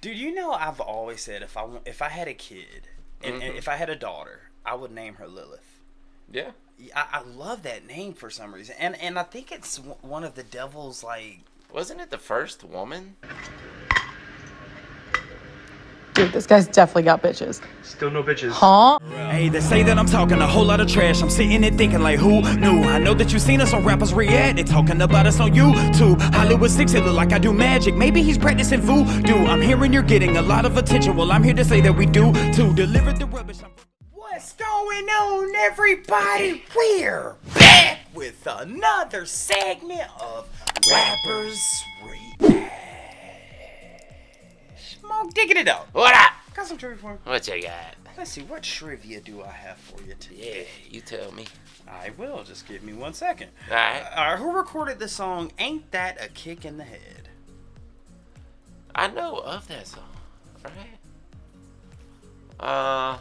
Dude, you know I've always said if I had a kid and if I had a daughter, I would name her Lilith. Yeah. I love that name for some reason, and I think it's one of the devil's like. Wasn't it the first woman? Dude, this guy's definitely got bitches. Still no bitches. Huh? Hey, they say that I'm talking a whole lot of trash. I'm sitting and thinking like, who knew? I know that you seen us on rappers react. They talking about us on YouTube. Hollywood 6, it look like I do magic. Maybe he's practicing voodoo. I'm hearing you're getting a lot of attention. Well, I'm here to say that we do to deliver the rubbish. What's going on, everybody? We're back with another segment of Rappers React. Smoke digging it up. What up? Got some trivia for me. What you got? Let's see, what trivia do I have for you today? Yeah, you tell me. I will. Just give me 1 second. Alright. Who recorded the song Ain't That a Kick in the Head? I know of that song, right?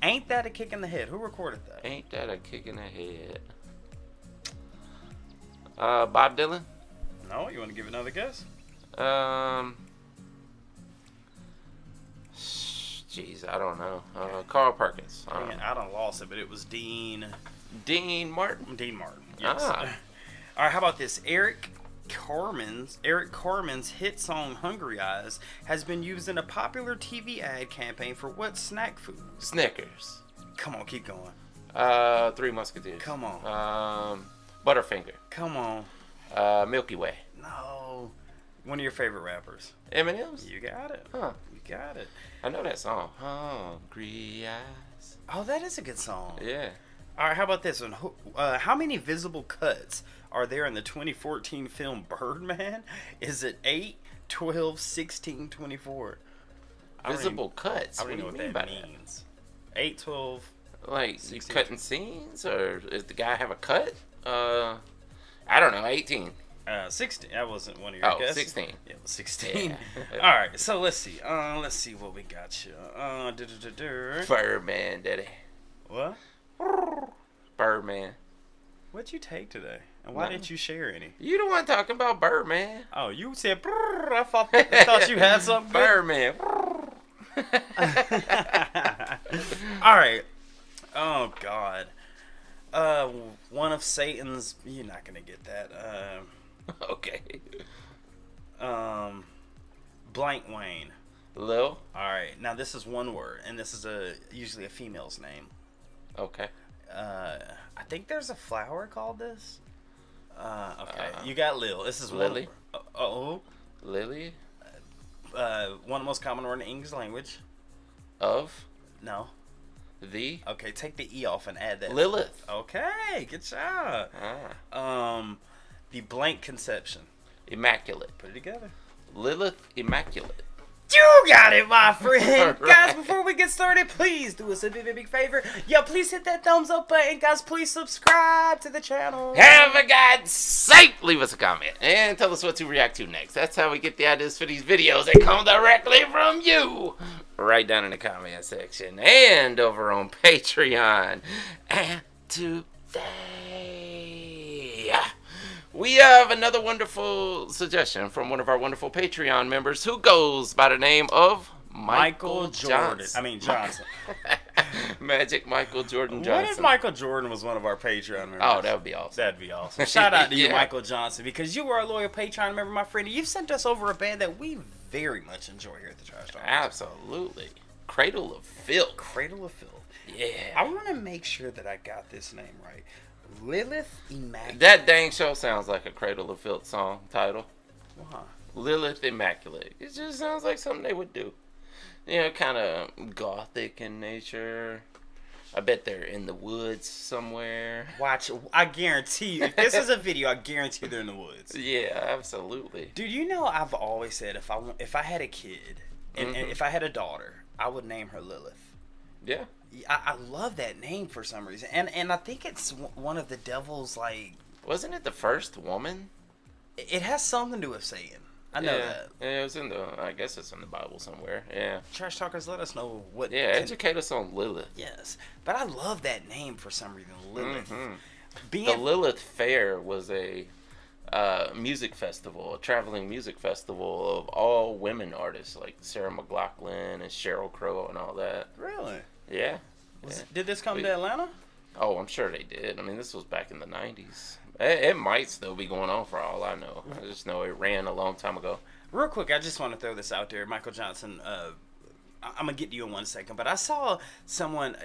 Ain't That a Kick in the Head? Who recorded that? Ain't that a kick in the head? Bob Dylan? No, you want to give another guess? Jeez, I don't know. Carl Perkins. Dang it, I done lost it, but it was Dean Martin? Dean Martin, yes. Ah. All right, how about this? Eric Carmen's hit song Hungry Eyes has been used in a popular TV ad campaign for what snack food? Snickers. Come on, keep going. Three Musketeers. Come on. Butterfinger. Come on. Milky Way. No. One of your favorite rappers. M&M's? You got it. Huh. You got it. I know that song. Hungry Eyes. Oh, that is a good song. Yeah. All right, how about this one? How many visible cuts are there in the 2014 film Birdman? Is it 8, 12, 16, 24? Visible cuts? I don't even know what that means. 8, 12. Like, 16. you cutting scenes? Or does the guy have a cut? I don't know. 18. 16. That wasn't one of your guesses. 16. Yeah, it was 16. Yeah. All right, so let's see. Let's see what we got you. Birdman, daddy. What? Birdman. What'd you take today? And why didn't you share any? You the one talking about Birdman. Oh, you said I thought you had something good. Birdman. All right. Oh, God. One of Satan's... You're not going to get that. Okay. Blank Wayne. Lil. All right. Now, this is one word, and this is usually a female's name. Okay. I think there's a flower called this. Okay. You got Lil. This is Lily. Lily. One of the most common words in the English language. Of. No. The. Okay, take the E off and add that. Lilith. Okay, good job. The blank conception. Immaculate. Put it together. Lilith Immaculate. You got it, my friend. Guys, before we get started, please do us a big favor. Yo, please hit that thumbs up button. Guys, please subscribe to the channel. Have a God's sake, leave us a comment and tell us what to react to next. That's how we get the ideas for these videos that come directly from you. Right down in the comment section and over on Patreon. And today, we have another wonderful suggestion from one of our wonderful Patreon members who goes by the name of Michael Jordan. Johnson. Magic Michael Jordan Johnson. What if Michael Jordan was one of our Patreon members? Oh, that would be awesome. That'd be awesome. Shout out to you, Yeah. Michael Johnson, because you are a loyal Patreon member, my friend. And you've sent us over a band that we very much enjoy here at the Trash Talk. Absolutely. Cradle of Filth. Cradle of Filth. Yeah. I want to make sure that I got this name right. Lilith Immaculate. That dang show sounds like a Cradle of Filth song title. Why? Lilith Immaculate. It just sounds like something they would do. You know, kind of gothic in nature. I bet they're in the woods somewhere. Watch. I guarantee you. If this is a video, I guarantee they're in the woods. Yeah, absolutely. Dude, you know I've always said if I had a kid and if I had a daughter, I would name her Lilith. Yeah. I love that name for some reason, and I think it's one of the devil's like. Wasn't it the first woman? It has something to do with Satan. I know that. Yeah, it was in the. I guess it's in the Bible somewhere. Yeah. Trash talkers, let us know what. Yeah, educate us on Lilith. Yes, but I love that name for some reason, Lilith. The Lilith Fair was a music festival, a traveling music festival of all women artists like Sarah McLachlan and Sheryl Crow and all that. Really? Yeah. Did this come to Atlanta? Oh, I'm sure they did. I mean, this was back in the 90s. It might still be going on for all I know. I just know it ran a long time ago. Real quick, I just want to throw this out there. Michael Johnson, I'm going to get to you in 1 second, but I saw someone,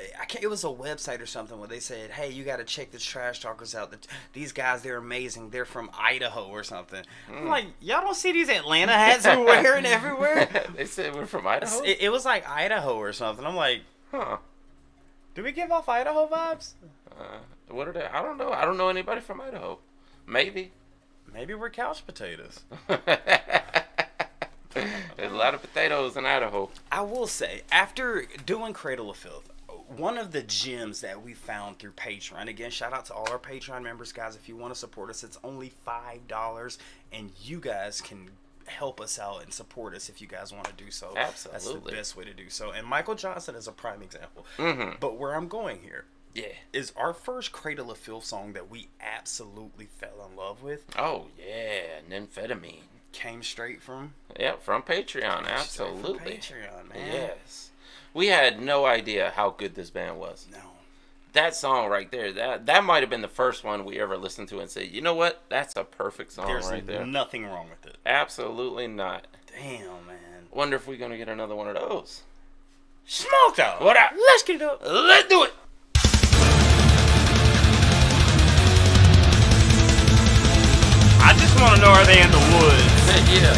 it was a website or something where they said, hey, you got to check the trash talkers out. These guys, they're amazing. They're from Idaho or something. I'm like, y'all don't see these Atlanta hats we're wearing everywhere? They said we're from Idaho? It was like Idaho or something. I'm like, Huh. Do we give off Idaho vibes? What are they? I don't know. I don't know anybody from Idaho. Maybe. Maybe we're couch potatoes. There's a lot of potatoes in Idaho. I will say, after doing Cradle of Filth, one of the gems that we found through Patreon, again, shout out to all our Patreon members, guys. If you want to support us, it's only $5, and you guys can help us out and support us if you guys want to do so. Absolutely. That's the best way to do so. And Michael Johnson is a prime example. Mm-hmm. But where I'm going here, is our first Cradle of Filth song that we absolutely fell in love with. Oh, yeah, nymphétamine. Came straight from? Yep, from Patreon, absolutely. From Patreon, man. Yes. We had no idea how good this band was. No. That song right there, that might have been the first one we ever listened to and said, you know what? That's a perfect song right there. There's nothing wrong with it. Absolutely not. Damn, man. Wonder if we're going to get another one of those. Smoked out. What up? Let's get it up. Let's do it. I just want to know, are they in the woods? Yeah.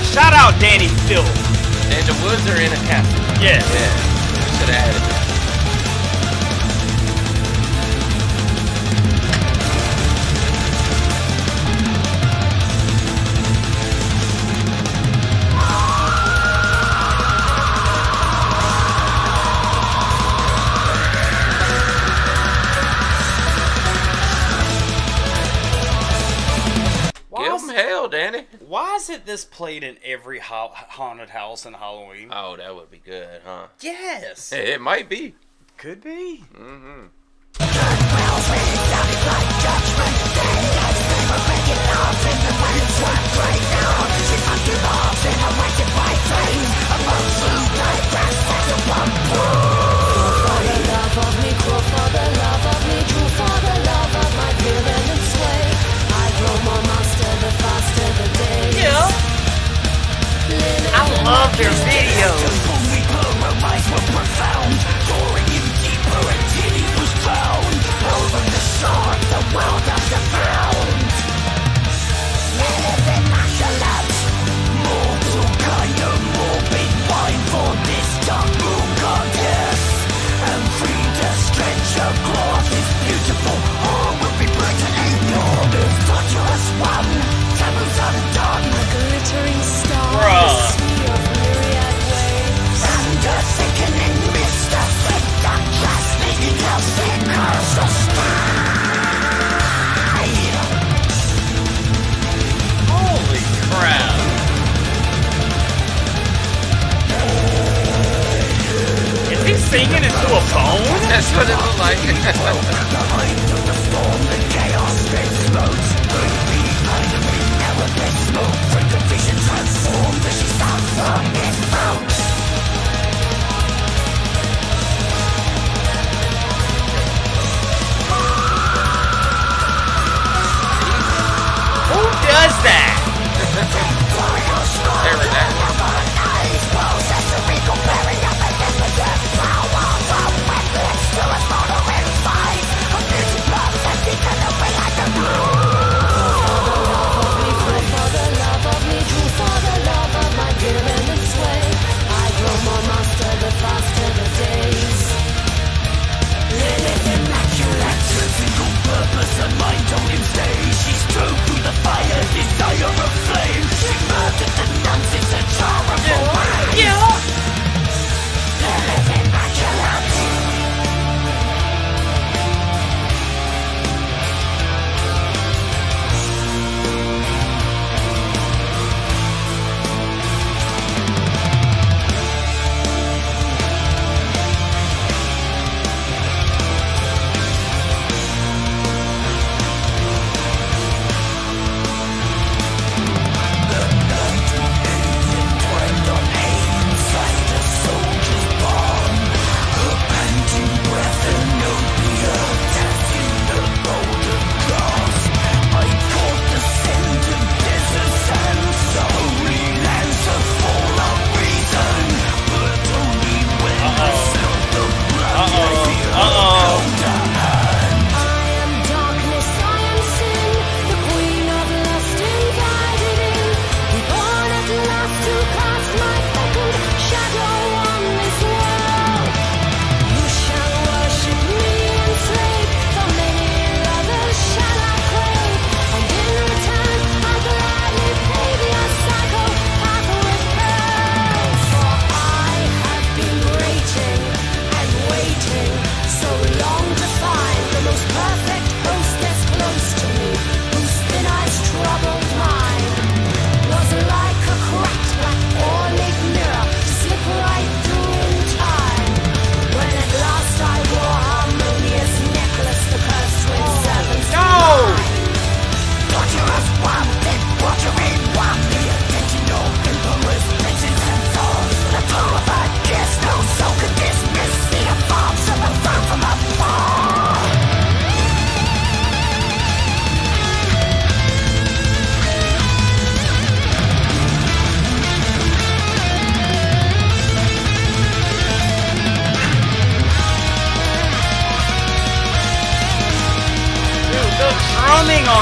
Shout out Danny Filth. And the woods are in a castle. Yes. Yeah. We should have added that. Hell, Danny. Why isn't this played in every haunted house in Halloween? Oh, that would be good, huh? Yes. It might be. Could be. Mm-hmm. I love their videos. Holy crap. Is he singing into a phone? That's what it looked like. Who does that? Pterodactyl.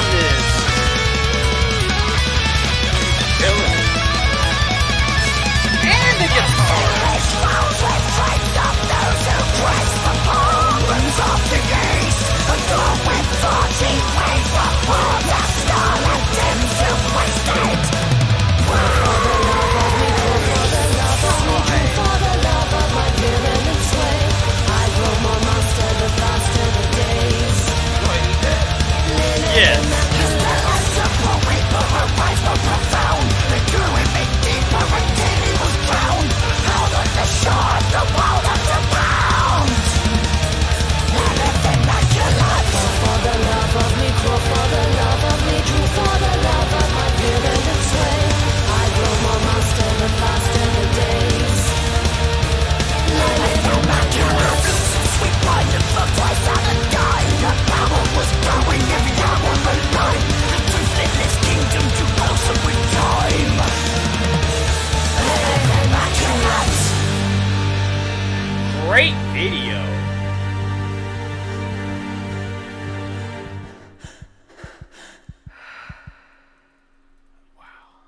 on this. And the guitar. Great video.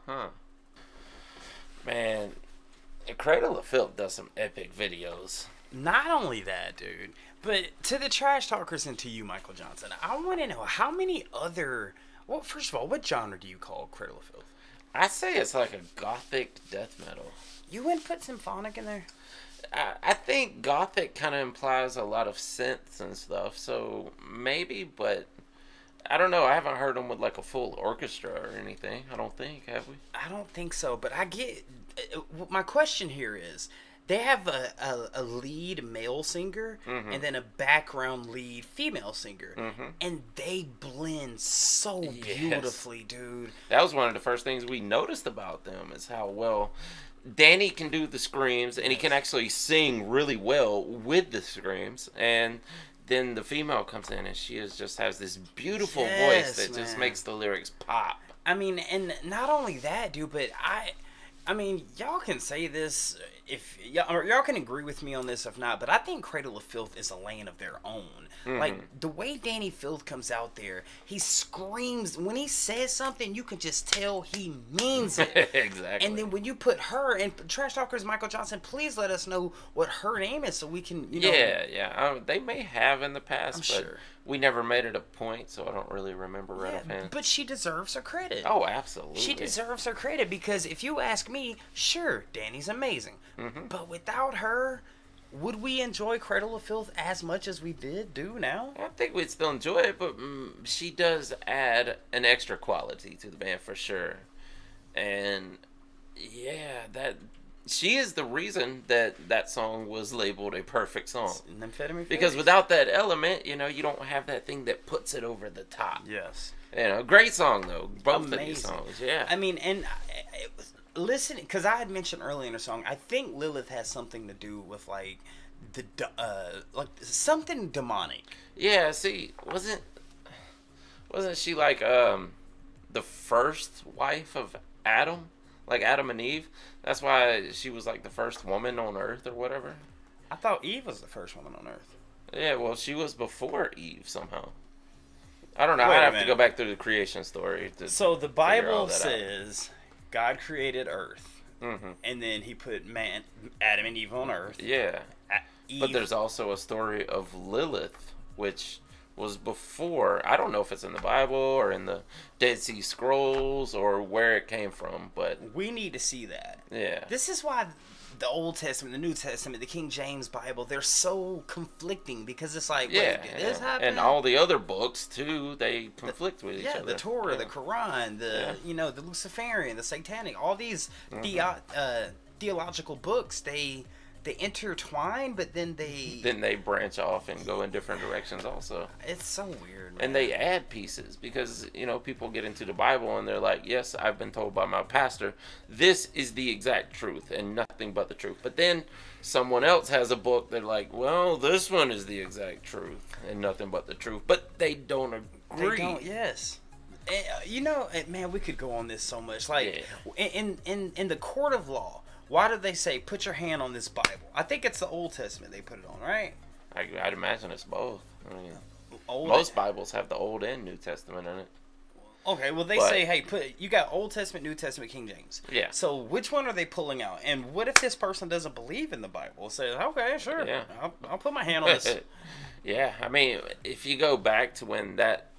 Huh. Man, Cradle of Filth does some epic videos. Not only that, dude, but to the trash talkers and to you, Michael Johnson, I want to know how many other... Well, first of all, what genre do you call Cradle of Filth? I say it's like a gothic death metal. You wouldn't put symphonic in there? I think gothic kind of implies a lot of synths and stuff, so maybe, but I don't know. I haven't heard them with like a full orchestra or anything. I don't think, have we? I don't think so, but I get... My question here is, they have a lead male singer and then a background lead female singer, and they blend so beautifully, dude. That was one of the first things we noticed about them, is how well Danny can do the screams, and he can actually sing really well with the screams, and then the female comes in and she just has this beautiful voice that just makes the lyrics pop. I mean, and not only that, dude, but I mean, y'all can say this if y'all can agree with me on this if not, but I think Cradle of Filth is a lane of their own. Like the way Danny Filth comes out there, he screams when he says something. You can just tell he means it. Exactly. And then when you put her and Trash Talkers Michael Johnson, please let us know what her name is so we can. You know, yeah. They may have in the past, but sure. we never made it a point, so I don't really remember right offhand. But she deserves her credit. Oh, absolutely. She deserves her credit because if you ask me, sure, Danny's amazing. But without her, would we enjoy Cradle of Filth as much as we do now? I think we'd still enjoy it, but she does add an extra quality to the band for sure. And yeah, she is the reason that song was labeled a perfect song. Nymphétamine. Because without that element, you don't have that thing that puts it over the top. Yes. Great song though. Both Amazing. of these songs, yeah. I mean, and listen, because I had mentioned earlier in the song, I think Lilith has something to do with like like something demonic. Yeah. See, wasn't she like the first wife of Adam? Like Adam and Eve? That's why she was like the first woman on Earth or whatever. I thought Eve was the first woman on Earth. Yeah, well, she was before Eve somehow. I don't know. I'd have to go back through the creation story. So the Bible says God created Earth, and then he put Adam and Eve on Earth. Yeah. But there's also a story of Lilith, which was before. I don't know if it's in the Bible or in the Dead Sea Scrolls or where it came from, but we need to see that. Yeah. This is why the Old Testament, the New Testament, the King James Bible, they're so conflicting because it's like, wait, did this happen? And all the other books too, they conflict with each other. The Torah, the Quran, the Luciferian, the Satanic, all these theological books, they intertwine, but then they branch off and go in different directions also. It's so weird, man. And they add pieces because people get into the Bible and they're like, yes, I've been told by my pastor this is the exact truth and nothing but the truth. But then someone else has a book, they're like, well, this one is the exact truth and nothing but the truth. But they don't agree. They don't. Yes. Man, we could go on this so much. Like in the court of law, why do they say, put your hand on this Bible? I think it's the Old Testament they put it on, right? I'd imagine it's both. I mean, most Bibles have the Old and New Testament in it. Okay, well they say, hey, you got Old Testament, New Testament, King James. Yeah. So which one are they pulling out? And what if this person doesn't believe in the Bible? Says, okay, sure, Yeah. I'll put my hand on this. Yeah, I mean, if you go back to when that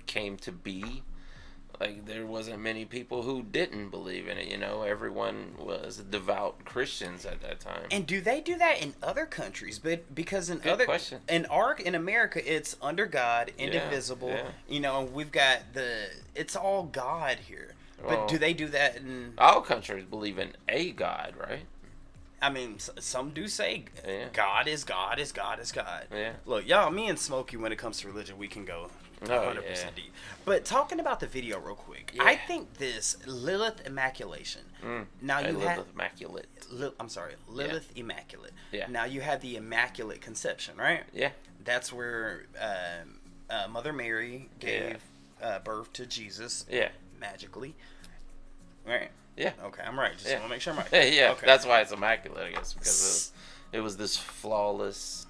came to be, like, there wasn't many people who didn't believe in it. You know, everyone was devout Christians at that time. And do they do that in other countries? But because in Good question. in America, it's under God, indivisible. Yeah. You know, we've got it's all God here. Well, But do they do that in all countries believe in a God, right? I mean, some do say God is God is God is God. Yeah. Look, y'all, me and Smokey, when it comes to religion, we can go 100% deep. But talking about the video real quick, I think this Lilith Immaculation. Now you have Lilith Immaculate. I'm sorry, Lilith Immaculate. Yeah. Now you have the Immaculate Conception, right? Yeah. That's where Mother Mary gave birth to Jesus. Yeah. Magically. Right. Yeah. Okay, I'm right. Just want to make sure I'm right. Yeah. Okay. That's why it's immaculate, I guess, because it was this flawless,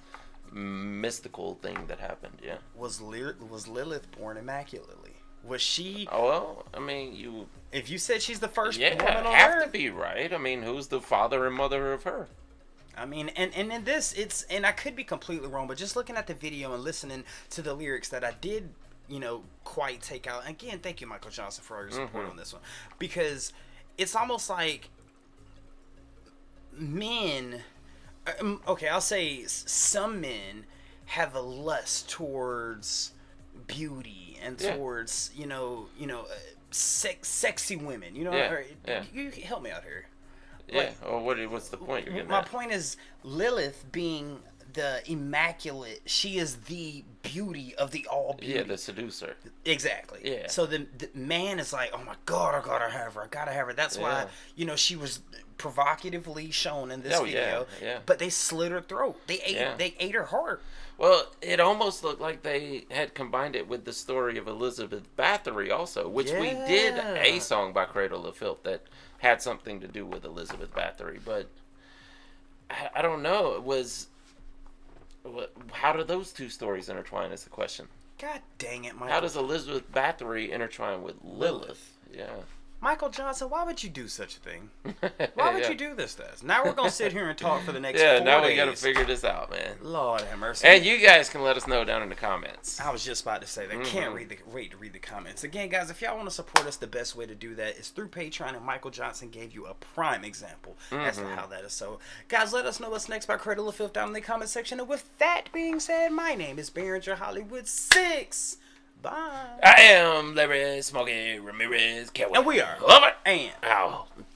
mystical thing that happened. Yeah. Was Lilith born immaculately? Was she? Oh well, I mean, If you said she's the first yeah, woman on have Earth, to be right. I mean, who's the father and mother of her? I mean, and in this, and I could be completely wrong, but just looking at the video and listening to the lyrics that I did, quite take out. Again, thank you, Michael Johnson, for all your support on this one, because it's almost like men. Okay, I'll say some men have a lust towards beauty and towards sexy women. You help me out here. Yeah. Well, what's the point you're getting My at? point is Lilith being the immaculate. She is the beauty of the all beauty. Yeah, the seducer. Exactly. Yeah. So the man is like, oh my God, I gotta have her. I gotta have her. That's why she was provocatively shown in this video. Yeah. But they slit her throat. They ate her heart. Well, it almost looked like they had combined it with the story of Elizabeth Bathory also, which we did a song by Cradle of Filth that had something to do with Elizabeth Bathory. But I don't know. How do those two stories intertwine is the question. God dang it, Michael. How does Elizabeth Bathory intertwine with Lilith? Yeah. Michael Johnson, why would you do such a thing? Why would you do this to us? Now we're going to sit here and talk for the next 4 days. Now we got to figure this out, man. Lord have mercy. And you guys can let us know down in the comments. I was just about to say that. Can't wait to read the comments. Again, guys, if y'all want to support us, the best way to do that is through Patreon, and Michael Johnson gave you a prime example as to how that is. So, guys, let us know what's next by Cradle of Filth down in the comment section. And with that being said, my name is Behringer Hollywood 6. Bye. I am Larry Smokey Ramirez. And we are Love it. And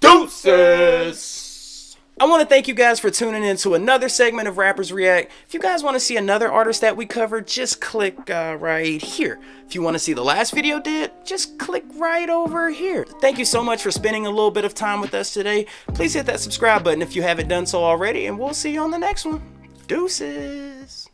Deuces. I want to thank you guys for tuning in to another segment of Rappers React. If you guys want to see another artist that we covered, just click right here. If you want to see the last video did, just click right over here. Thank you so much for spending a little bit of time with us today. Please hit that subscribe button if you haven't done so already, and we'll see you on the next one. Deuces.